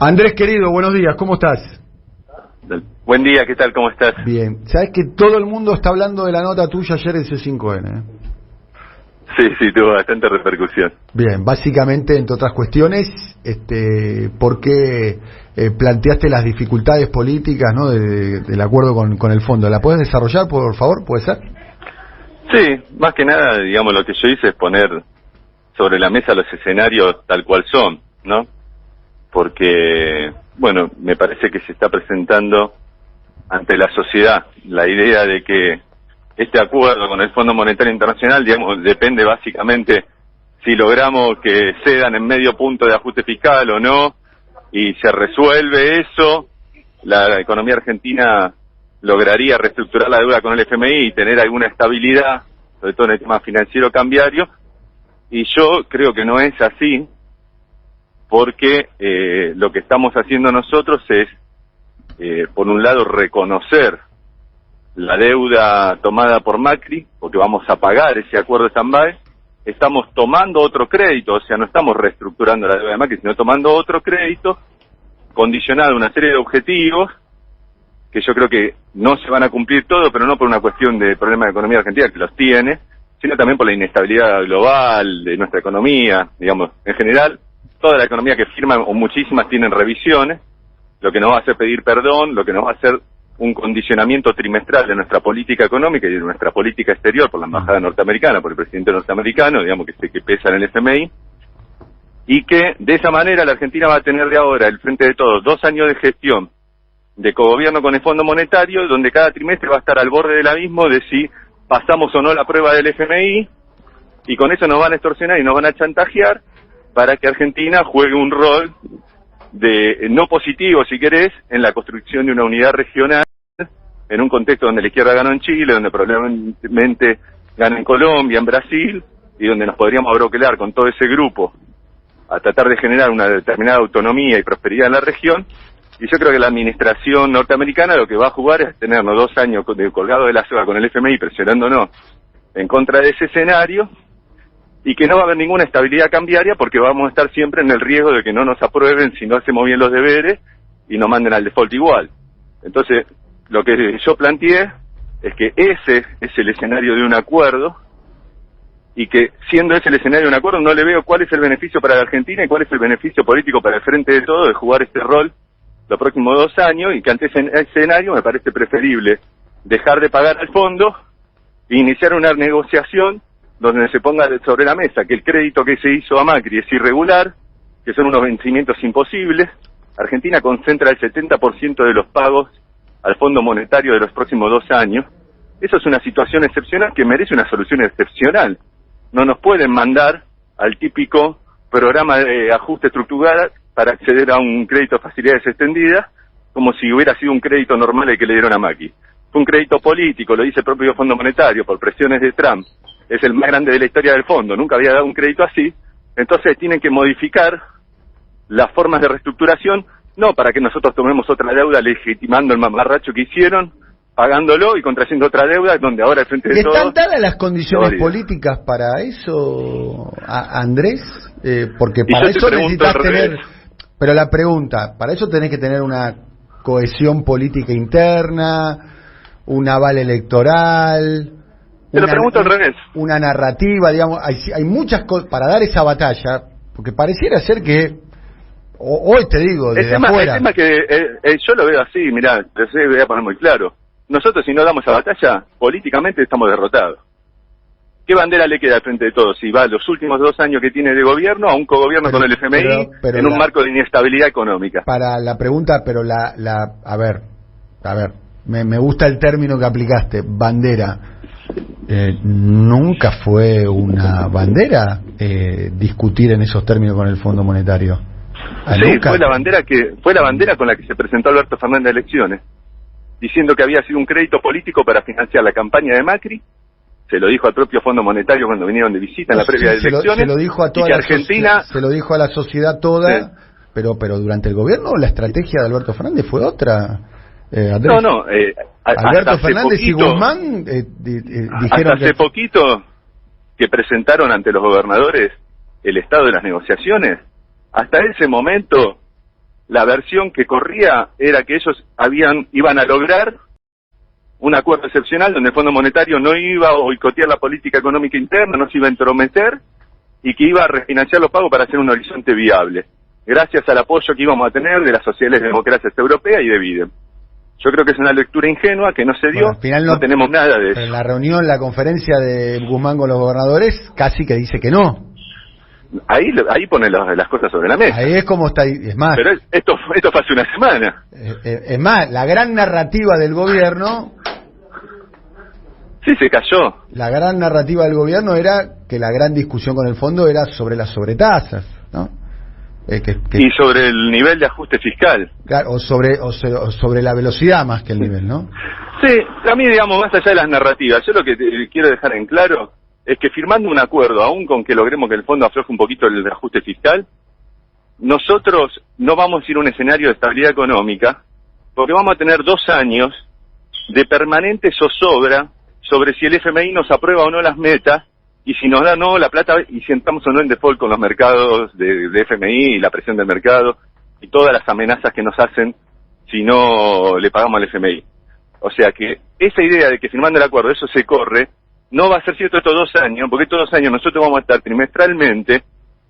Andrés, querido, buenos días, ¿cómo estás? Buen día, ¿qué tal? ¿Cómo estás? Bien. Sabes que todo el mundo está hablando de la nota tuya ayer en C5N. Sí, tuvo bastante repercusión. Bien, básicamente, entre otras cuestiones, ¿por qué planteaste las dificultades políticas, ¿no, del acuerdo con el fondo? ¿La puedes desarrollar, por favor? ¿Puede ser? Sí, más que nada, digamos, lo que yo hice es poner sobre la mesa los escenarios tal cual son, ¿no? Porque, bueno, me parece que se está presentando ante la sociedad la idea de que este acuerdo con el Fondo Monetario Internacional, digamos, depende básicamente si logramos que cedan en medio punto de ajuste fiscal o no, y se resuelve eso, la economía argentina lograría reestructurar la deuda con el FMI y tener alguna estabilidad, sobre todo en el tema financiero cambiario, y yo creo que no es así, porque lo que estamos haciendo nosotros es, por un lado, reconocer la deuda tomada por Macri, porque vamos a pagar ese acuerdo de stand-by. Estamos tomando otro crédito, o sea, no estamos reestructurando la deuda de Macri, sino tomando otro crédito condicionado a una serie de objetivos que yo creo que no se van a cumplir todos, pero no por una cuestión de problema de economía argentina, que los tiene, sino también por la inestabilidad global de nuestra economía, digamos, en general. Toda la economía que firman, o muchísimas, tienen revisiones, lo que nos va a hacer pedir perdón, lo que nos va a hacer un condicionamiento trimestral de nuestra política económica y de nuestra política exterior por la embajada norteamericana, por el presidente norteamericano, digamos, que pesa en el FMI, y que de esa manera la Argentina va a tener de ahora, el frente de todos, 2 años de gestión de cogobierno con el Fondo Monetario, donde cada trimestre va a estar al borde del abismo de si pasamos o no la prueba del FMI, y con eso nos van a extorsionar y nos van a chantajear para que Argentina juegue un rol de no positivo, si querés, en la construcción de una unidad regional, en un contexto donde la izquierda ganó en Chile, donde probablemente gana en Colombia, en Brasil, y donde nos podríamos abroquelar con todo ese grupo a tratar de generar una determinada autonomía y prosperidad en la región. Y yo creo que la administración norteamericana lo que va a jugar es tenernos 2 años colgados de la soga con el FMI presionándonos en contra de ese escenario, y que no va a haber ninguna estabilidad cambiaria porque vamos a estar siempre en el riesgo de que no nos aprueben si no hacemos bien los deberes y nos manden al default igual. Entonces, lo que yo planteé es que ese es el escenario de un acuerdo, y que siendo ese el escenario de un acuerdo no le veo cuál es el beneficio para la Argentina y cuál es el beneficio político para el frente de todo de jugar este rol los próximos 2 años, y que ante ese escenario me parece preferible dejar de pagar al fondo e iniciar una negociación donde se ponga sobre la mesa que el crédito que se hizo a Macri es irregular, que son unos vencimientos imposibles. Argentina concentra el 70% de los pagos al Fondo Monetario de los próximos 2 años. Eso es una situación excepcional que merece una solución excepcional. No nos pueden mandar al típico programa de ajuste estructural para acceder a un crédito de facilidades extendidas, como si hubiera sido un crédito normal el que le dieron a Macri. Fue un crédito político, lo dice el propio Fondo Monetario, por presiones de Trump. Es el más grande de la historia del fondo, nunca había dado un crédito así. Entonces tienen que modificar las formas de reestructuración, no para que nosotros tomemos otra deuda legitimando el mamarracho que hicieron, pagándolo y contrayendo otra deuda, donde ahora el frente de todos... ¿Están dadas las condiciones políticas para eso, Andrés? Porque para eso necesitas tener... Pero la pregunta, para eso tenés que tener una cohesión política interna, un aval electoral... Te lo pregunto al revés. Una narrativa, digamos, hay muchas cosas para dar esa batalla, porque pareciera ser que, hoy te digo, desde afuera... El tema que yo lo veo así, mirá, voy a poner muy claro. Nosotros, si no damos esa batalla, políticamente estamos derrotados. ¿Qué bandera le queda al frente de todos? Si va los últimos 2 años que tiene de gobierno a un cogobierno con el FMI en un marco de inestabilidad económica. Para la pregunta, pero a ver, me gusta el término que aplicaste, bandera. Nunca fue una bandera discutir en esos términos con el Fondo Monetario. Sí, fue la bandera con la que se presentó Alberto Fernández a elecciones, diciendo que había sido un crédito político para financiar la campaña de Macri. Se lo dijo al propio Fondo Monetario cuando vinieron de visita en la previa de elecciones. Se lo dijo a toda Argentina, se lo dijo a la sociedad toda, sí. pero durante el gobierno la estrategia de Alberto Fernández fue otra. Andrés. No, Alberto Fernández y Guzmán dijeron hasta hace poquito que presentaron ante los gobernadores el estado de las negociaciones. Hasta ese momento la versión que corría era que ellos iban a lograr un acuerdo excepcional donde el Fondo Monetario no iba a boicotear la política económica interna, no se iba a entrometer y que iba a refinanciar los pagos para hacer un horizonte viable, gracias al apoyo que íbamos a tener de las sociales democracias europeas y de Biden. Yo creo que es una lectura ingenua que no se dio, al final no tenemos nada de eso. En la reunión, la conferencia de Guzmán con los gobernadores, casi que dice que no. Ahí pone las cosas sobre la mesa. Ahí es como está, es más. Pero esto fue hace una semana. Es más, la gran narrativa del gobierno... Sí, se cayó. La gran narrativa del gobierno era que la gran discusión con el fondo era sobre las sobretasas, ¿no? Y sobre el nivel de ajuste fiscal. Claro, o sobre la velocidad más que el nivel, ¿no? Sí, a mí, digamos, más allá de las narrativas, yo lo que quiero dejar en claro es que firmando un acuerdo, aún con que logremos que el fondo afloje un poquito el ajuste fiscal, nosotros no vamos a ir a un escenario de estabilidad económica, porque vamos a tener 2 años de permanente zozobra sobre si el FMI nos aprueba o no las metas, y si nos da no la plata, y si entramos o no en default con los mercados de FMI y la presión del mercado, y todas las amenazas que nos hacen si no le pagamos al FMI. O sea que esa idea de que firmando el acuerdo eso se corre, no va a ser cierto estos 2 años, porque estos 2 años nosotros vamos a estar trimestralmente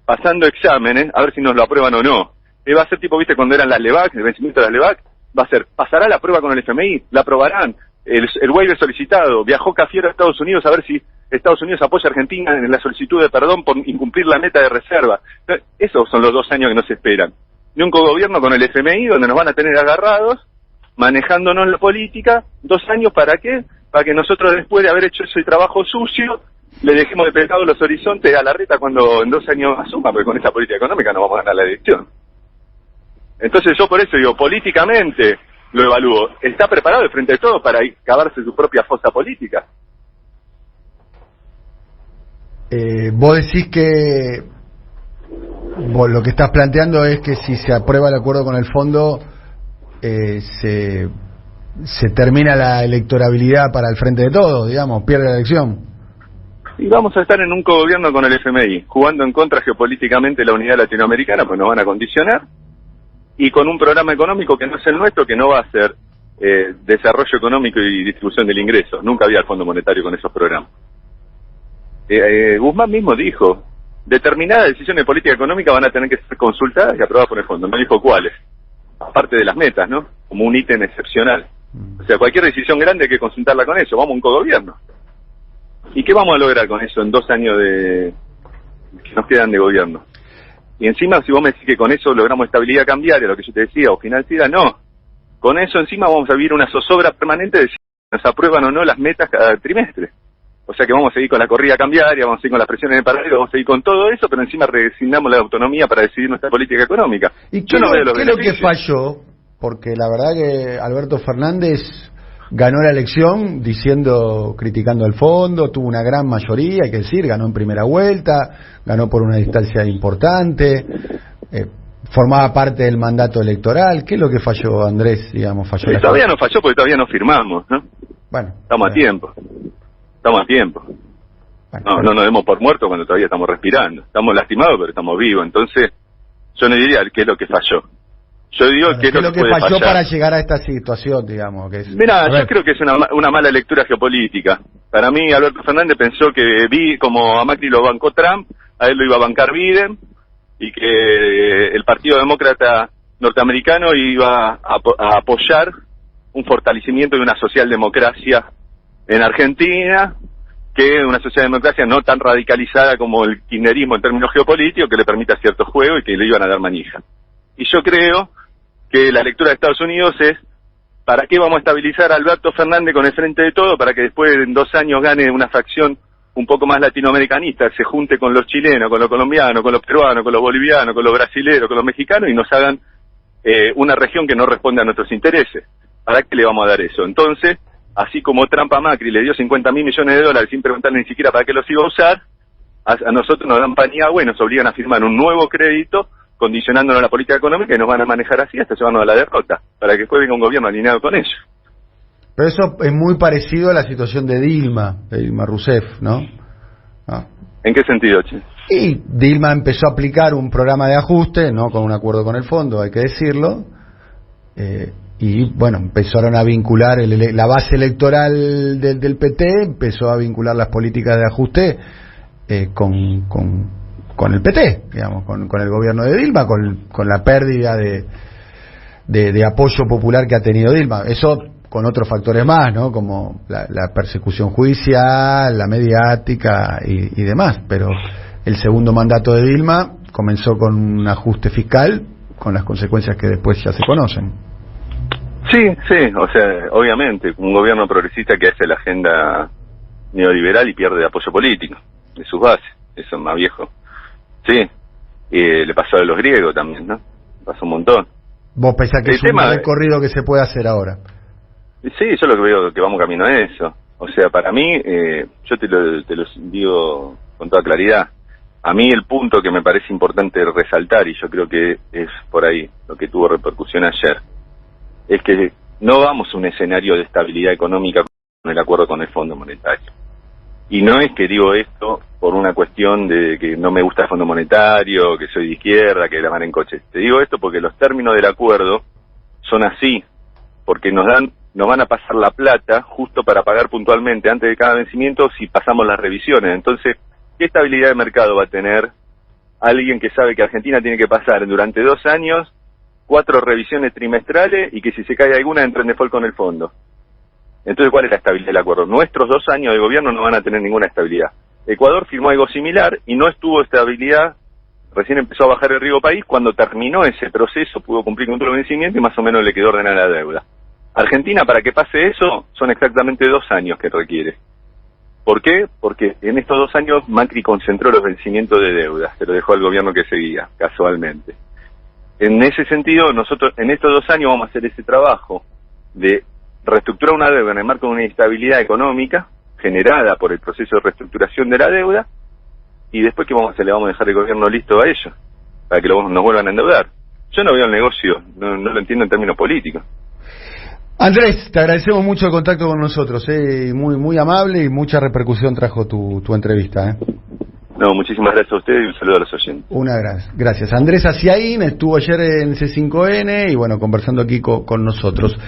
pasando exámenes, a ver si nos lo aprueban o no. Va a ser tipo, viste, cuando eran las LEVAC, el vencimiento de las LEVAC, va a ser, pasará la prueba con el FMI, la aprobarán, el waiver solicitado, viajó Cafiero a Estados Unidos a ver si Estados Unidos apoya a Argentina en la solicitud de perdón por incumplir la meta de reserva. Esos son los 2 años que nos esperan. De un cogobierno con el FMI, donde nos van a tener agarrados, manejándonos la política, 2 años, ¿para qué? Para que nosotros, después de haber hecho ese trabajo sucio, le dejemos de pescado los horizontes a Larreta cuando en 2 años asuma, porque con esa política económica no vamos a ganar la elección. Entonces yo por eso digo, políticamente lo evalúo. ¿Está preparado de frente de todo para cavarse su propia fosa política? Vos decís que lo que estás planteando es que si se aprueba el acuerdo con el fondo se termina la electorabilidad para el frente de todos, digamos, pierde la elección. Y vamos a estar en un cogobierno con el FMI, jugando en contra geopolíticamente la unidad latinoamericana, pues nos van a condicionar, y con un programa económico que no es el nuestro, que no va a ser desarrollo económico y distribución del ingreso. Nunca había el Fondo Monetario con esos programas. Guzmán mismo dijo, determinadas decisiones de política económica van a tener que ser consultadas y aprobadas por el fondo. No dijo cuáles, aparte de las metas, ¿no? Como un ítem excepcional. O sea, cualquier decisión grande hay que consultarla con eso. Vamos a un cogobierno. ¿Y qué vamos a lograr con eso en 2 años que nos quedan de gobierno? Y encima, si vos me decís que con eso logramos estabilidad cambiaria, lo que yo te decía, o financiera, no. Con eso encima vamos a vivir una zozobra permanente de si nos aprueban o no las metas cada trimestre. O sea que vamos a seguir con la corrida cambiaria, vamos a seguir con las presiones de paralelo, vamos a seguir con todo eso, pero encima resignamos la autonomía para decidir nuestra política económica. ¿Y qué es lo que falló? Porque la verdad que Alberto Fernández ganó la elección criticando al fondo, tuvo una gran mayoría, hay que decir, ganó en primera vuelta, ganó por una distancia importante, formaba parte del mandato electoral. ¿Qué es lo que falló, Andrés? Digamos, todavía no falló porque todavía no firmamos, ¿no? Bueno, estamos a tiempo. Estamos a tiempo. Bueno, no nos demos por muertos cuando todavía estamos respirando. Estamos lastimados, pero estamos vivos. Entonces, yo no diría qué es lo que falló. Yo digo qué es lo que falló fallar para llegar a esta situación, digamos. Que es... Mirá, yo creo que es una mala lectura geopolítica. Para mí, Alberto Fernández pensó que como a Macri lo bancó Trump, a él lo iba a bancar Biden, y que el Partido Demócrata norteamericano iba a apoyar un fortalecimiento de una socialdemocracia en Argentina, que una socialdemocracia no tan radicalizada como el kirchnerismo en términos geopolíticos, que le permita cierto juego y que le iban a dar manija. Y yo creo que la lectura de Estados Unidos es, ¿para qué vamos a estabilizar a Alberto Fernández con el frente de todo? Para que después en 2 años gane una facción un poco más latinoamericanista, se junte con los chilenos, con los colombianos, con los peruanos, con los bolivianos, con los brasileros, con los mexicanos, y nos hagan una región que no responde a nuestros intereses. ¿Para qué le vamos a dar eso? Entonces, así como Trump a Macri le dio $50.000 millones sin preguntarle ni siquiera para qué los iba a usar, a nosotros nos dan pan y agua y nos obligan a firmar un nuevo crédito condicionándonos a la política económica y nos van a manejar así hasta llevarnos a la derrota, para que después venga un gobierno alineado con ellos. Pero eso es muy parecido a la situación de Dilma Rousseff, ¿no? ¿En qué sentido, che? Y Dilma empezó a aplicar un programa de ajuste, no con un acuerdo con el fondo, hay que decirlo, y bueno, empezaron a vincular la base electoral del PT, empezó a vincular las políticas de ajuste con el PT, digamos, con el gobierno de Dilma, con la pérdida de apoyo popular que ha tenido Dilma. Eso con otros factores más, ¿no? Como la persecución judicial, la mediática y demás. Pero el segundo mandato de Dilma comenzó con un ajuste fiscal, con las consecuencias que después ya se conocen. Sí, o sea, obviamente, un gobierno progresista que hace la agenda neoliberal y pierde apoyo político de sus bases, eso es más viejo. Sí, le pasó a los griegos también, ¿no? Pasó un montón. ¿Vos pensás que es un recorrido que se puede hacer ahora? Sí, yo lo que veo que vamos camino a eso. O sea, para mí, yo te lo digo con toda claridad, a mí el punto que me parece importante resaltar, y yo creo que es por ahí lo que tuvo repercusión ayer, es que no vamos a un escenario de estabilidad económica con el acuerdo con el Fondo Monetario. Y no es que digo esto por una cuestión de que no me gusta el Fondo Monetario, que soy de izquierda, que la van en coche. Te digo esto porque los términos del acuerdo son así, porque nos van a pasar la plata justo para pagar puntualmente antes de cada vencimiento si pasamos las revisiones. Entonces, ¿qué estabilidad de mercado va a tener alguien que sabe que Argentina tiene que pasar durante 2 años 4 revisiones trimestrales y que si se cae alguna entra en default con el fondo? Entonces, ¿cuál es la estabilidad del acuerdo? Nuestros 2 años de gobierno no van a tener ninguna estabilidad. Ecuador firmó algo similar y no estuvo estabilidad, recién empezó a bajar el riesgo país, cuando terminó ese proceso pudo cumplir con todo el vencimiento y más o menos le quedó ordenada la deuda. Argentina, para que pase eso, son exactamente 2 años que requiere. ¿Por qué? Porque en estos 2 años Macri concentró los vencimientos de deuda, se lo dejó al gobierno que seguía, casualmente. En ese sentido, nosotros en estos 2 años vamos a hacer ese trabajo de reestructurar una deuda en el marco de una inestabilidad económica generada por el proceso de reestructuración de la deuda, y después ¿qué vamos a hacer? Le vamos a dejar el gobierno listo a ellos, para que nos vuelvan a endeudar. Yo no veo el negocio, no lo entiendo en términos políticos. Andrés, te agradecemos mucho el contacto con nosotros, muy amable y mucha repercusión trajo tu entrevista. No, muchísimas gracias a ustedes y un saludo a los oyentes. Gracias. Andrés Aciaín estuvo ayer en C5N y bueno, conversando aquí con nosotros.